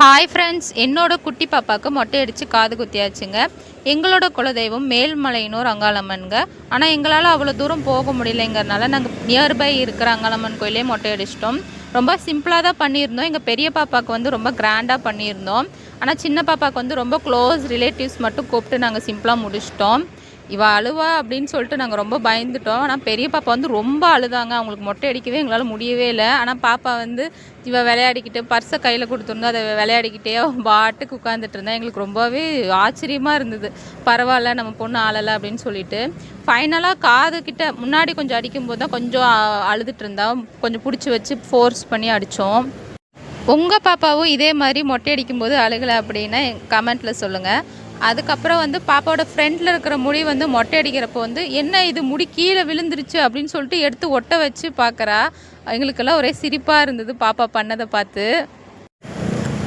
Hi friends, என்னோட குட்டி பாப்பாவுக்கு மொட்டை அடித்து காது குத்தியாச்சுங்க. எங்களோட குலதெய்வம் மேல்மலையனூர் அங்காளம்மனுங்க. ஆனால் எங்களால் அவ்வளோ தூரம் போக முடியலைங்கிறனால நாங்கள் நியர்பை இருக்கிற அங்காளம்மன் கோயிலே மொட்டை அடிச்சிட்டோம். ரொம்ப சிம்பிளாக தான் பண்ணியிருந்தோம். எங்கள் பெரிய பாப்பாவுக்கு வந்து ரொம்ப கிராண்டாக பண்ணியிருந்தோம். ஆனால் சின்ன பாப்பாவுக்கு வந்து ரொம்ப க்ளோஸ் ரிலேட்டிவ்ஸ் மட்டும் கூப்பிட்டு நாங்கள் சிம்பிளாக முடிச்சிட்டோம். இவள் அழுவா அப்படின்னு சொல்லிட்டு நாங்கள் ரொம்ப பயந்துட்டோம். ஆனால் பெரிய பாப்பா வந்து ரொம்ப அழுதாங்க. அவங்களுக்கு மொட்டை அடிக்கவே எங்களால் முடியவே இல்லை. ஆனால் பாப்பா வந்து இவள் விளையாடிக்கிட்டு பர்ஸை கையில் கொடுத்துருந்தோம். அதை விளையாடிக்கிட்டே பாட்டுக்கு உட்காந்துட்டு இருந்தா. எங்களுக்கு ரொம்பவே ஆச்சரியமாக இருந்தது. பரவாயில்ல, நம்ம பொண்ணு ஆளலை அப்படின்னு சொல்லிட்டு. ஃபைனலாக காது கிட்ட முன்னாடி கொஞ்சம் அடிக்கும்போது தான் கொஞ்சம் அழுதுட்டு இருந்தா. கொஞ்சம் பிடிச்சி வச்சு ஃபோர்ஸ் பண்ணி அடித்தோம். உங்கள் பாப்பாவும் இதே மாதிரி மொட்டை அடிக்கும்போது அழுகலை அப்படின்னா கமெண்ட்டில் சொல்லுங்கள். அதுக்கப்புறம் வந்து பாப்பாவோட ஃப்ரெண்டில் இருக்கிற முடி வந்து மொட்டை அடிக்கிறப்போ வந்து என்ன இது முடி கீழே விழுந்துருச்சு அப்படின்னு சொல்லிட்டு எடுத்து ஒட்ட வச்சு பார்க்குறா. எங்களுக்கெல்லாம் ஒரே சிரிப்பாக இருந்தது பாப்பா பண்ணதை பார்த்து.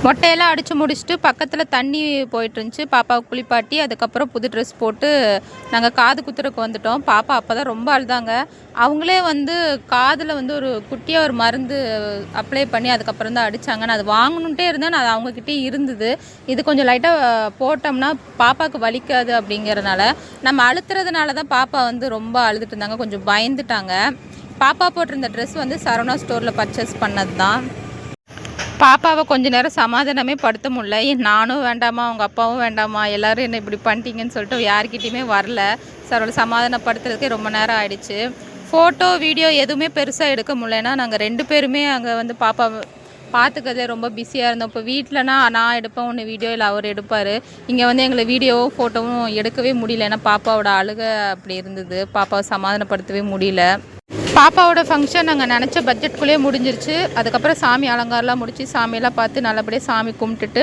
மொட்டையெல்லாம் அடித்து முடிச்சுட்டு பக்கத்தில் தண்ணி போயிட்டு இருந்துச்சு. பாப்பாவை குளிப்பாட்டி அதுக்கப்புறம் புது ட்ரெஸ் போட்டு நாங்கள் காது குத்துறக்கு வந்துட்டோம். பாப்பா அப்போ தான் ரொம்ப அழுதாங்க. அவங்களே வந்து காதில் வந்து ஒரு குட்டியாக ஒரு மருந்து அப்ளை பண்ணி அதுக்கப்புறம் தான் அடித்தாங்க. நான் அது வாங்கணுன்ட்டே இருந்தேன். நான் அவங்கக்கிட்டே இருந்தது. இது கொஞ்சம் லைட்டாக போட்டோம்னா பாப்பாவுக்கு வலிக்காது அப்படிங்கிறனால நம்ம அழுத்துறதுனால தான் பாப்பா வந்து ரொம்ப அழுதுட்டு இருந்தாங்க. கொஞ்சம் பயந்துட்டாங்க. பாப்பா போட்டிருந்த ட்ரெஸ் வந்து சரவணா ஸ்டோரில் பர்ச்சேஸ் பண்ணது தான். பாப்பாவை கொஞ்ச நேரம் சமாதானமே படுத்த முடியல. நானும் வேண்டாமா, அவங்க அப்பாவும் வேண்டாமா, எல்லோரும் என்ன இப்படி பண்ணிட்டீங்கன்னு சொல்லிட்டு யார்கிட்டையுமே வரல. அவளை சமாதானப்படுத்துறதுக்கே ரொம்ப நேரம் ஆயிடுச்சு. ஃபோட்டோ வீடியோ எதுவுமே பெருசாக எடுக்க முடியலன்னா நாங்கள் 2 பேருமே அங்கே வந்து பாப்பா பார்த்துக்கிறதே ரொம்ப பிஸியாக இருந்தோம். இப்போ வீட்டிலனா நான் எடுப்பேன் ஒன்று வீடியோ, இல்லை அவர் எடுப்பார். இங்கே வந்து எங்களை வீடியோவும் ஃபோட்டோவும் எடுக்கவே முடியல. ஏன்னா பாப்பாவோட அழுகை அப்படி இருந்தது. பாப்பாவை சமாதானப்படுத்தவே முடியல. பாப்பாவோட ஃபங்க்ஷன் நாங்கள் நினச்ச பட்ஜெட்குள்ளேயே முடிஞ்சிருச்சு. அதுக்கப்புறம் சாமி அலங்காரம்லாம் முடித்து சாமியெல்லாம் பார்த்து நல்லபடியாக சாமி கும்பிட்டுட்டு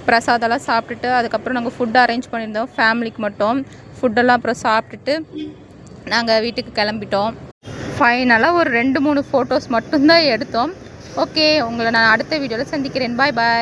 பிரசாதெல்லாம் சாப்பிட்டுட்டு அதுக்கப்புறம் நாங்கள் ஃபுட் அரேஞ்ச் பண்ணியிருந்தோம். ஃபேமிலிக்கு மட்டும் ஃபுட்டெல்லாம் அப்புறம் சாப்பிட்டுட்டு நாங்கள் வீட்டுக்கு கிளம்பிட்டோம். ஃபைனலாக ஒரு 2-3 ஃபோட்டோஸ் மட்டும்தான் எடுத்தோம். ஓகே, உங்களை நான் அடுத்த வீடியோவில் சந்திக்கிறேன். பாய் பாய்.